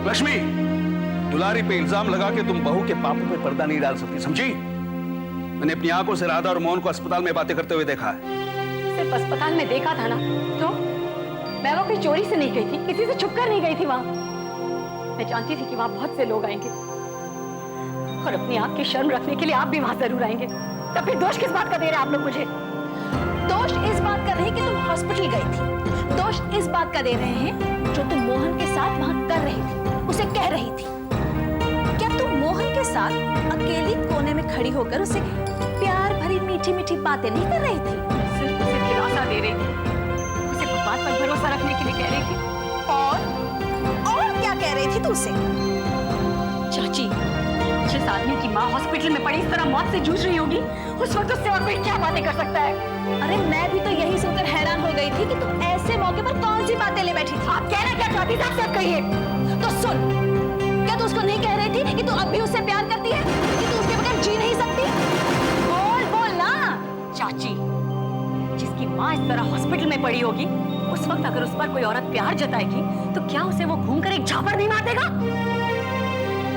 लक्ष्मी, दुलारी पे इल्जाम लगा के तुम बहू के पापों पे पर्दा नहीं डाल सकती, समझी? मैंने अपनी आंखों से राधा और मोहन को अस्पताल में बातें करते हुए देखा है। सिर्फ अस्पताल में देखा था ना, तो मैं वो कोई चोरी से नहीं गई थी, किसी से छुपकर नहीं गई थी वहां। मैं जानती थी कि वहां बहुत से लोग आएंगे और अपनी आंख की शर्म रखने के लिए आप भी वहां जरूर आएंगे। तब फिर दोष किस बात का दे रहे हैं आप लोग मुझे? दोष इस बात का नहीं कि तुम हॉस्पिटल गई थी, दोष इस बात का दे रहे हैं जो तुम मोहन के साथ वहां कर रही थी, उसे कह रही थी। क्या तुम मोहन के साथ अकेली कोने में खड़ी होकर उसे प्यार भरी मीठी मीठी बातें नहीं कर रही थी? सिर्फ उसे दिलासा दे रही थी, उसे कुछ बात पर भरोसा रखने के लिए कह रही थी। और क्या कह रही थी तू उसे? चाची, जिस आदमी की माँ हॉस्पिटल में पड़ी इस तरह मौत से जूझ रही होगी, उस वक्त उससे और कोई क्या बातें कर सकता है? अरे मैं भी तो यही सुनकर हैरान हो गई थी कि तुम ऐसे मौके पर कौन सी बातें ले बैठी थी। आप कहना क्या चाहती थी? आप सब कहिए। तो सुन, क्या तू उसको नहीं कह रही थी कि तू अब भी उससे प्यार करती है, कि तू उसके बगैर जी नहीं सकती? बोल बोल ना। चाची, जिसकी माँ इस तरह हॉस्पिटल में पड़ी होगी, उस वक्त अगर उस पर कोई औरत प्यार जताएगी तो क्या उसे वो घूमकर एक झापड़ नहीं मार देगा?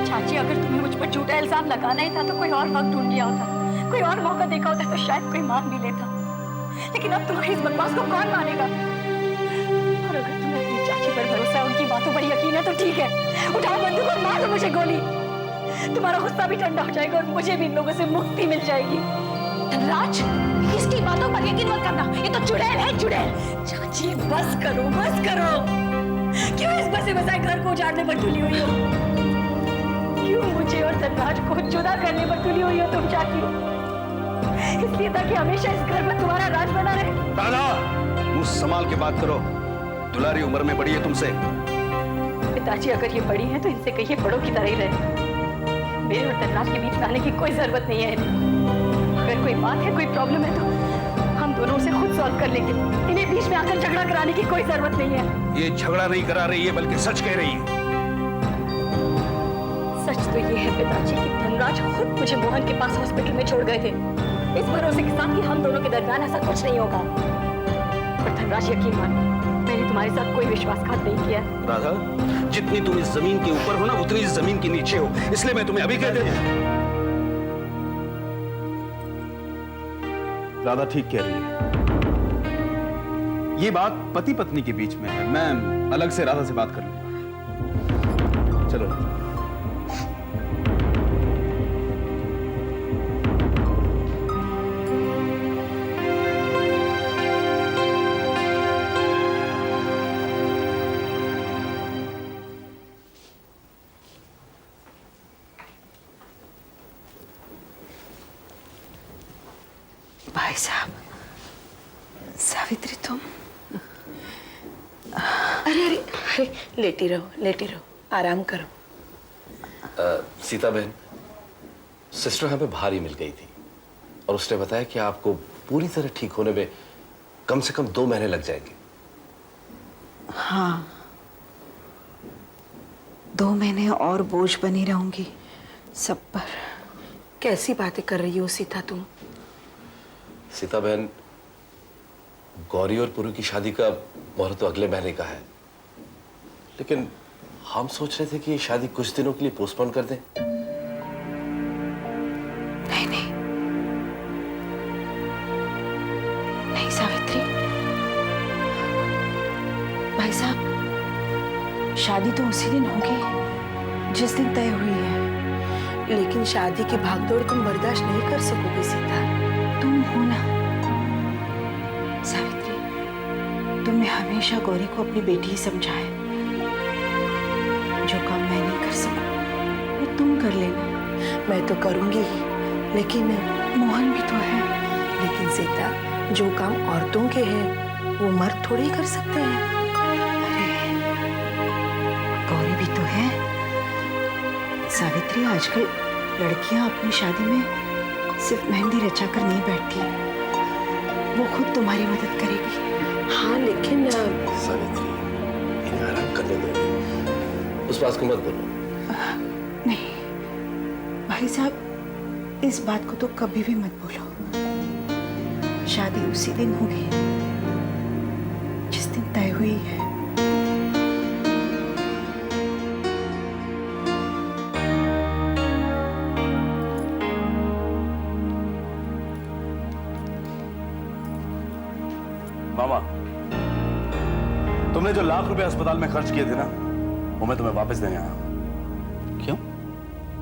चाची, अगर तुम्हें मुझ पर झूठा इल्जाम लगाना ही था तो कोई और वक्त ढूंढ लिया होता, कोई और मौका देखा होता तो शायद कोई मान भी लेता। लेकिन अब तुम्हारी इस बकवास को कौन मानेगा? और अगर तुम्हें अपनी चाची पर भरोसा है, उनकी बातों पर यकीन है तो ठीक है, उठाओ बंदूक और मार दो मुझे गोली। तुम्हारा गुस्सा भी ठंडा हो जाएगा और मुझे भी इन लोगों से मुक्ति मिल जाएगी। धनराज, इसकी बातों पर यकीन मत करना, ये तो चुड़ैल है, चुड़ैल। चाची, बस करो, बस करो। क्यों इस बसे बसाए घर को उजाड़ने पर तुली हुई हो? क्यों मुझे और धनराज को जुदा करने पर तुली हुई हो तुम चाची? इसलिए ताकि हमेशा इस घर में तुम्हारा राज बना रहे। दादा, मुंह संभाल के बात करो। दुलारी उम्र में बड़ी है तुमसे। पिताजी, अगर ये बड़ी है तो इनसे कहिए बड़ों की तरह ही रहे। मेरे और धनराज के बीच में आने की कोई जरूरत नहीं है इन्हें। अगर कोई बात है, कोई प्रॉब्लम है तो हम दोनों उसे खुद सॉल्व कर लेंगे। इन्हें बीच में आकर झगड़ा कराने की कोई जरूरत नहीं है। ये झगड़ा नहीं करा रही है बल्कि सच कह रही है। सच तो ये है पिताजी कि धनराज खुद मुझे मोहन के पास हॉस्पिटल में छोड़ गए थे, इस भरोसे के साथ कि हम दोनों के दरमियान ऐसा कुछ नहीं होगा। पर धनराज, यकीन मानो, मैंने तुम्हारे साथ कोई विश्वासघात नहीं किया। राधा, जितनी तुम इस जमीन के ऊपर हो ना, उतनी इस जमीन के नीचे हो, इसलिए मैं तुम्हें अभी कह देता हूं। राधा ठीक कह रही है। ये बात पति पत्नी के बीच में है, मैं अलग से राधा से बात कर लूंगा। चलो राधा। भाई साहब, सावित्री तुम? अरे अरे अरे, लेटी रहो, आराम करो। सीता बहन, सिस्टर हमें बाहर ही मिल गई थी और उसने बताया कि आपको पूरी तरह ठीक होने में कम से कम 2 महीने लग जाएंगे। हाँ, 2 महीने और बोझ बनी रहूंगी सब पर। कैसी बातें कर रही हो सीता तुम? सीता बहन, गौरी और पुरु की शादी का मुहूर्त तो अगले महीने का है, लेकिन हम सोच रहे थे कि ये शादी कुछ दिनों के लिए पोस्टपोन कर दें। नहीं नहीं नहीं सावित्री, भाई साहब, शादी तो उसी दिन होगी जिस दिन तय हुई है। लेकिन शादी की भागदौड़ तुम बर्दाश्त नहीं कर सकोगी सीता। तुम हो ना सावित्री, तुमने हमेशा गौरी को अपनी बेटी ही समझा है। जो काम मैं नहीं कर सकूं वो तुम कर लेना। मैं तो करूंगी ही, लेकिन मोहन भी तो है। लेकिन सीता, जो काम औरतों के हैं वो मर्द थोड़ी कर सकते हैं। अरे गौरी भी तो है सावित्री। आजकल लड़कियां अपनी शादी में सिर्फ मेहंदी रचा कर नहीं बैठती, वो खुद तुम्हारी मदद करेगी। हाँ, लेकिन सावित्री, इन्हें आराम करने दो, उस बात को मत बोलो। नहीं भाई साहब, इस बात को तो कभी भी मत बोलो। शादी उसी दिन होगी जिस दिन तय हुई है। तुमने जो लाख रुपए अस्पताल में खर्च किए थे ना, वो मैं तुम्हें वापस देने आया हूं। क्यों?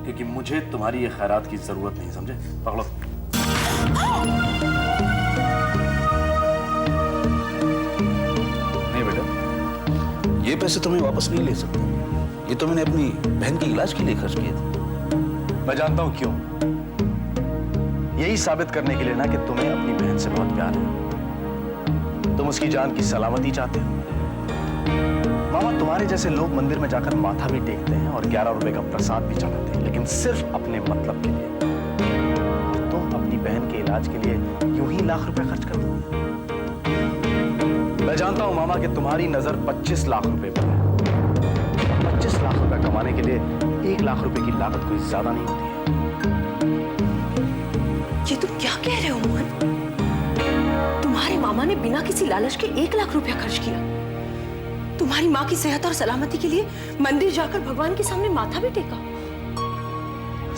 क्योंकि मुझे तुम्हारी ये खैरात की जरूरत नहीं, समझे? पकड़ो। नहीं बेटा, ये पैसे तुम्हें वापस नहीं ले सकते। ये तो मैंने अपनी बहन के इलाज के लिए खर्च किए थे। मैं जानता हूं क्यों। यही साबित करने के लिए ना कि तुम्हें अपनी बहन से बहुत प्यार है। तुम उसकी जान की सलामती चाहते हो। मामा, तुम्हारे जैसे लोग मंदिर में जाकर माथा भी टेकते हैं और 11 रुपए का प्रसाद भी चढ़ाते हैं, लेकिन सिर्फ अपने मतलब के लिए। तुम अपनी बहन के इलाज के लिए यूं ही लाख रुपए खर्च कर दो। मैं जानता हूं मामा कि तुम्हारी नजर 25 लाख रुपए पर है। 25 लाख रुपए कमाने के लिए 1 लाख रुपए की लागत कोई ज्यादा नहीं होती है। ये तुम क्या कह रहे हो मोहन? तुम्हारे मामा ने बिना किसी लालच के 1 लाख रुपया खर्च किया। तुम्हारी माँ की सेहत और सलामती के लिए मंदिर जाकर भगवान के सामने माथा भी टेका।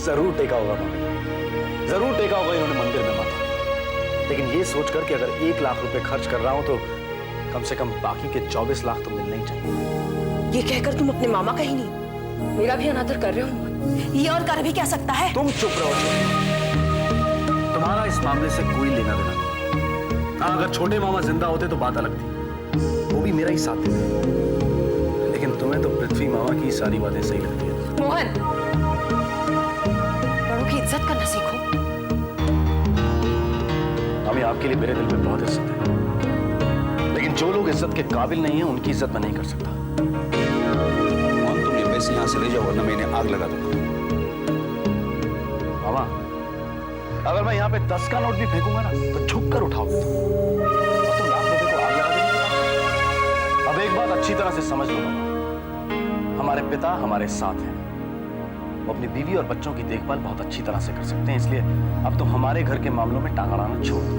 जरूर टेका होगा मामा, जरूर टेका होगा इन्होंने मंदिर में माथा। लेकिन ये सोचकर कि अगर 1 लाख रुपए खर्च कर रहा हूं तो कम से कम बाकी के 24 लाख तो मिलने ही चाहिए। ये कहकर तुम अपने मामा का ही नहीं, मेरा भी अनादर कर रहे हो मोहन। ये और कर भी क्या सकता है? तुम चुप रहो। तुम्हारा इस मामले से कोई लेना देना नहीं। हाँ, अगर छोटे मामा जिंदा होते तो बात अलग थी, वो भी मेरा ही साथ देते। लेकिन तुम्हें तो पृथ्वी मामा की सारी बातें सही लगती है। मोहन, बड़ों की इज्जत करना सीखो। हमें आपके लिए मेरे दिल में बहुत इज्जत है, लेकिन जो लोग इज्जत के काबिल नहीं है उनकी इज्जत मैं नहीं कर सकता। मोहन, तुम ये पैसे यहां से ले जाओ वरना मैं इन्हें आग लगा दूंगा। मामा, अगर मैं यहाँ पे 10 का नोट भी फेंकूंगा ना तो झुक कर उठाओगे और तुम लाख रुपए को आग लगा देंगे। अब एक बात अच्छी तरह से समझ लो मामा, हमारे पिता हमारे साथ हैं। वो अपनी बीवी और बच्चों की देखभाल बहुत अच्छी तरह से कर सकते हैं, इसलिए अब तुम हमारे घर के मामलों में टांग अड़ाना छोड़ दो।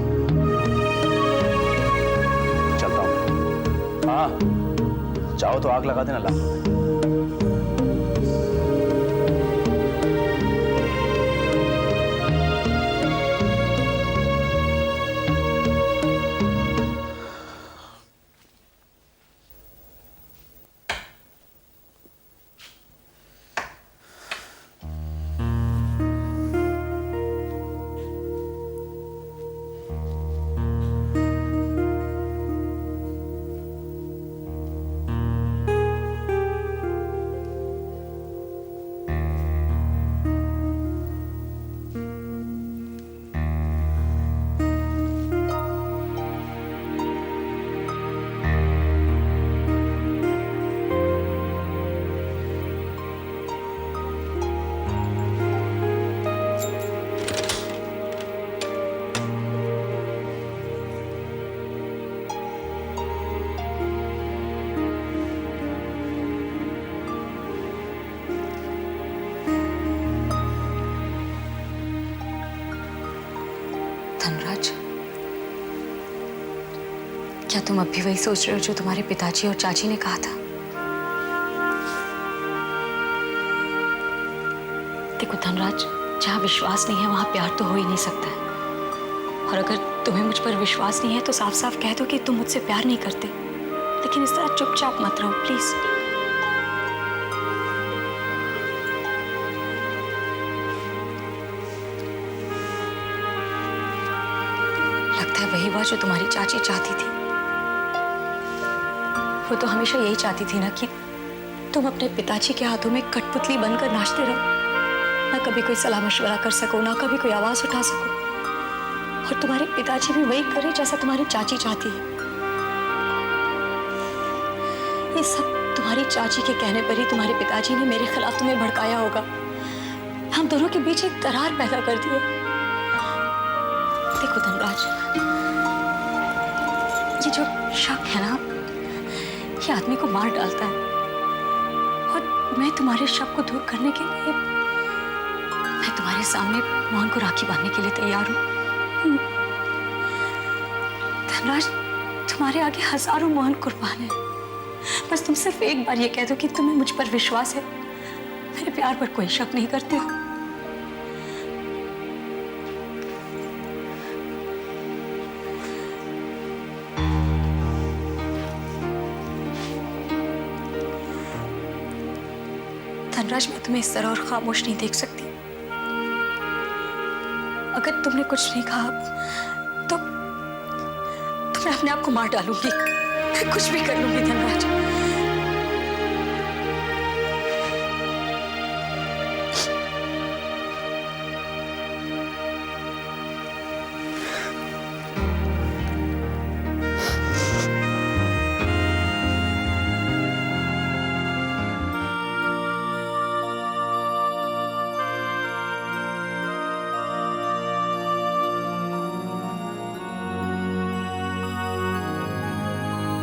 चलता हूं। हाँ, चाहो तो आग लगा देना लाख रुपए। धनराज, क्या तुम अब भी वही सोच रहे हो जो तुम्हारे पिताजी और चाची ने कहा था? देखो धनराज, जहाँ विश्वास नहीं है वहां प्यार तो हो ही नहीं सकता है। और अगर तुम्हें मुझ पर विश्वास नहीं है तो साफ साफ कह दो कि तुम मुझसे प्यार नहीं करते। लेकिन इस तरह चुपचाप मत रहो प्लीज। लगता है वही हुआ जो तुम्हारी चाची चाहती थी। वो तो हमेशा यही चाहती थी ना कि तुम अपने पिताजी के हाथों में कठपुतली बनकर नाचते रहो, ना कभी कोई सलाह मशवरा कर सको, ना कभी कोई आवाज उठा सको। और तुम्हारे पिताजी भी वही करे जैसा तुम्हारी चाची चाहती है। ये सब तुम्हारी चाची के कहने पर ही तुम्हारे पिताजी ने मेरे खिलाफ तुम्हें भड़काया होगा। हम दोनों के बीच एक दरार पैदा कर दी है। देखो धनराज, ये जो शक है ना, ये आदमी को मार डालता है। और मैं तुम्हारे शक को दूर करने के लिए मैं तुम्हारे सामने मोहन को राखी बांधने के लिए तैयार हूं। धनराज, तुम्हारे आगे हजारों मोहन कुर्बान है। बस तुम सिर्फ एक बार ये कह दो कि तुम्हें मुझ पर विश्वास है, मेरे प्यार पर कोई शक नहीं करते हो। धनराज, मैं तुम्हें इस तरह और खामोश नहीं देख सकती। अगर तुमने कुछ नहीं कहा तो मैं अपने आप को मार डालूंगी। मैं कुछ भी कर लूंगी धनराज।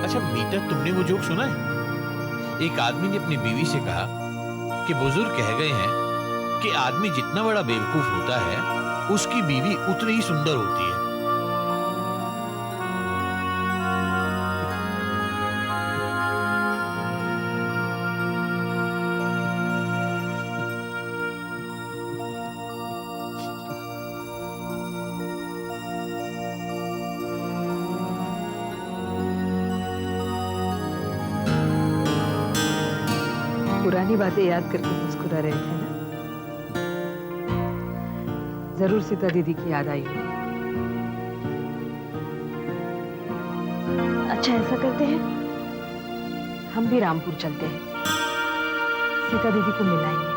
अच्छा मीता, तुमने वो जोक सुना है? एक आदमी ने अपनी बीवी से कहा कि बुजुर्ग कह गए हैं कि आदमी जितना बड़ा बेवकूफ होता है उसकी बीवी उतनी ही सुंदर होती है। पुरानी बातें याद करके मुस्कुरा रहे थे ना? जरूर सीता दीदी की याद आई होगी। अच्छा ऐसा करते हैं, हम भी रामपुर चलते हैं, सीता दीदी को मिलाएंगे।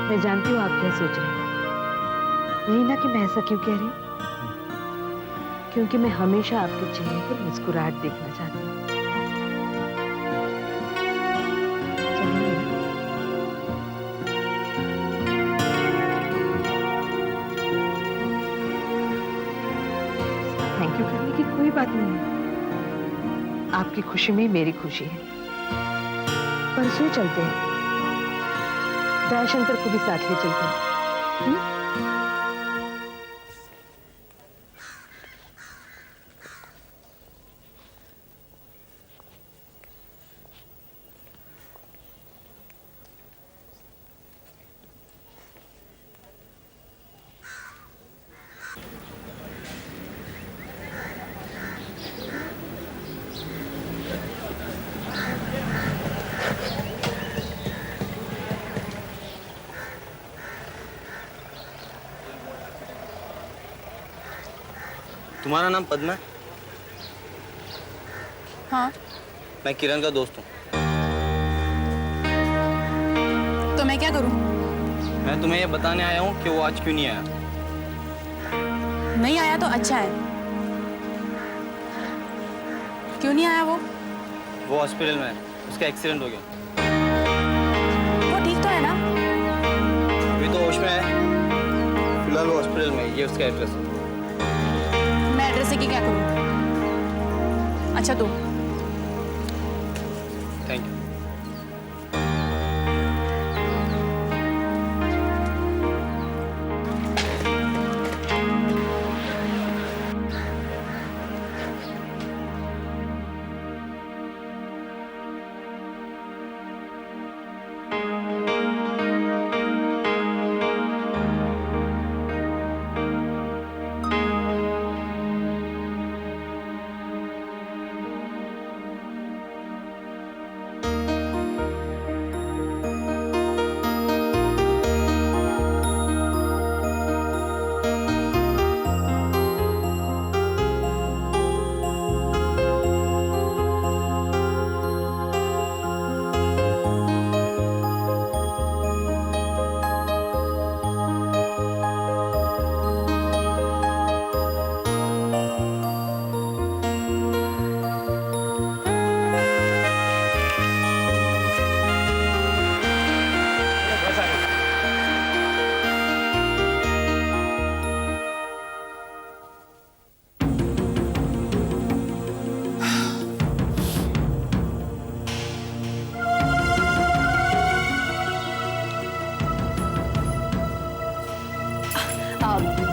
मैं जानती हूँ आप क्या सोच रहे हैं। यही ना कि मैं ऐसा क्यों कह रही हूँ? क्योंकि मैं हमेशा आपके चेहरे पर मुस्कुराहट देखना चाहती हूँ। थैंक यू करने की कोई बात नहीं है। आपकी खुशी में मेरी खुशी है। परसों चलते हैं, दयाशंकर को भी साथ ले चलते हैं। तुम्हारा नाम पद्मा है? हाँ। मैं किरण का दोस्त हूँ। तो मैं क्या करूँ? मैं तुम्हें ये बताने आया हूँ कि वो आज क्यों नहीं आया। नहीं आया तो अच्छा है। क्यों नहीं आया वो? वो हॉस्पिटल में है, उसका एक्सीडेंट हो गया। वो ठीक तो है ना? अभी तो होश में है, फिलहाल वो हॉस्पिटल में है। ये उसका एड्रेस है। मैं एड्रेस की क्या करूँ? अच्छा दो। Thank you.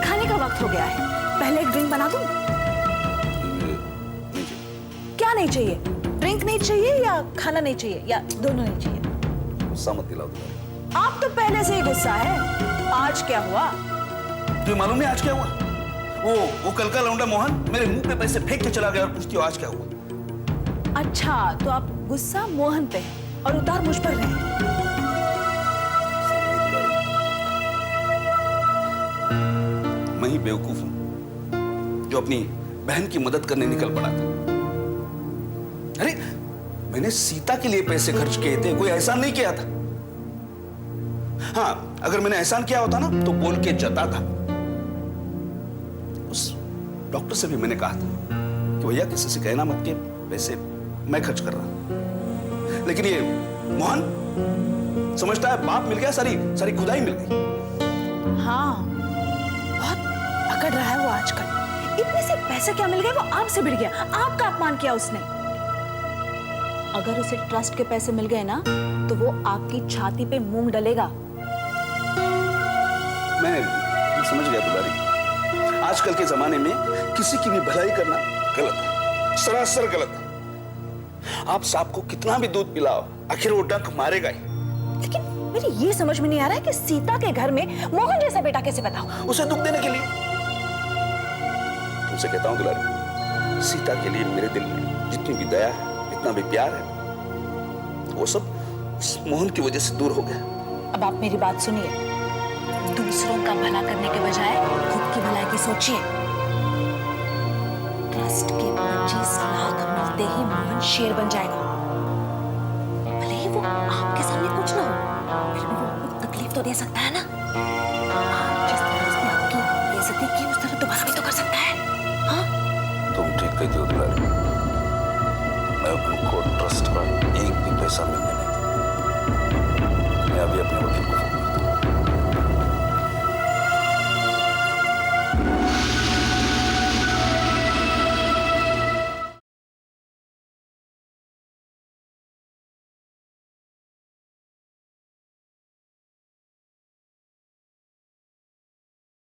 खाने का वक्त हो गया है, पहले एक ड्रिंक बना दूं? क्या नहीं चाहिए? ड्रिंक नहीं चाहिए या खाना नहीं चाहिए या दोनों नहीं चाहिए? गुस्सा मत दिलाओ तुम्हारे। आप तो पहले से ही गुस्सा है। आज क्या हुआ? तुझे मालूम नहीं आज क्या हुआ? वो कल का लौंडा मोहन मेरे मुंह पे पैसे फेंक के चला गया और पूछती हो आज क्या हुआ? अच्छा, तो आप गुस्सा मोहन पे है और उतार मुझ पर रहे। मैं ही बेवकूफ हूं जो अपनी बहन की मदद करने निकल पड़ा था। अरे मैंने सीता के लिए पैसे खर्च किए थे, कोई एहसान नहीं किया था। हाँ, अगर मैंने एहसान किया होता ना तो बोल के जता था। उस डॉक्टर से भी मैंने कहा था कि भैया किसी से कहना मत कि पैसे मैं खर्च कर रहा हूं। लेकिन ये मोहन समझता है बाप मिल गया, सारी खुदाई मिल गई। हाँ, बहुत पकड़ रहा है वो आजकल। इतने से पैसे क्या मिल गए, वो आपसे भिड़ गया, आपका अपमान किया उसने। अगर उसे ट्रस्ट के पैसे मिल गए ना तो वो आपकी छाती पे मूंग डलेगा। मैं समझ गया दुलारी, आजकल के जमाने में किसी की भी भलाई करना गलत है, सरासर गलत है। आप सांप को कितना भी दूध पिलाओ, आखिर वो डंक मारेगा ही। लेकिन मेरी ये समझ में नहीं आ रहा है कि सीता के घर में मोहन जैसा बेटा कैसे पैदा हुआ? उसे दुख देने के लिए। तुमसे कहता हूं दुलारी, सीता के लिए मेरे दिल में जितनी भी दया है, जितना भी प्यार है, वो सब उस मोहन की वजह से दूर हो गया। अब आप मेरी बात सुनिए, दूसरों का भला करने के बजाय खुद की भलाई की सोचिए। ट्रस्ट के 25 लाख मिलते ही मोहन शेर बन जाएगा। भले ही वो आपके सामने कुछ ना हो, फिर भी वो आपको तकलीफ तो दे सकता है ना। आप जिस तरह उसने आपकी बेइज्जती की, उस तरह दोबारा भी तो कर सकता है। हाँ? तुम ठीक कहती हो दुलारी, मैं उनको ट्रस्ट का एक भी पैसा मिलने नहीं दूंगा। मैं अभी अपने वकील को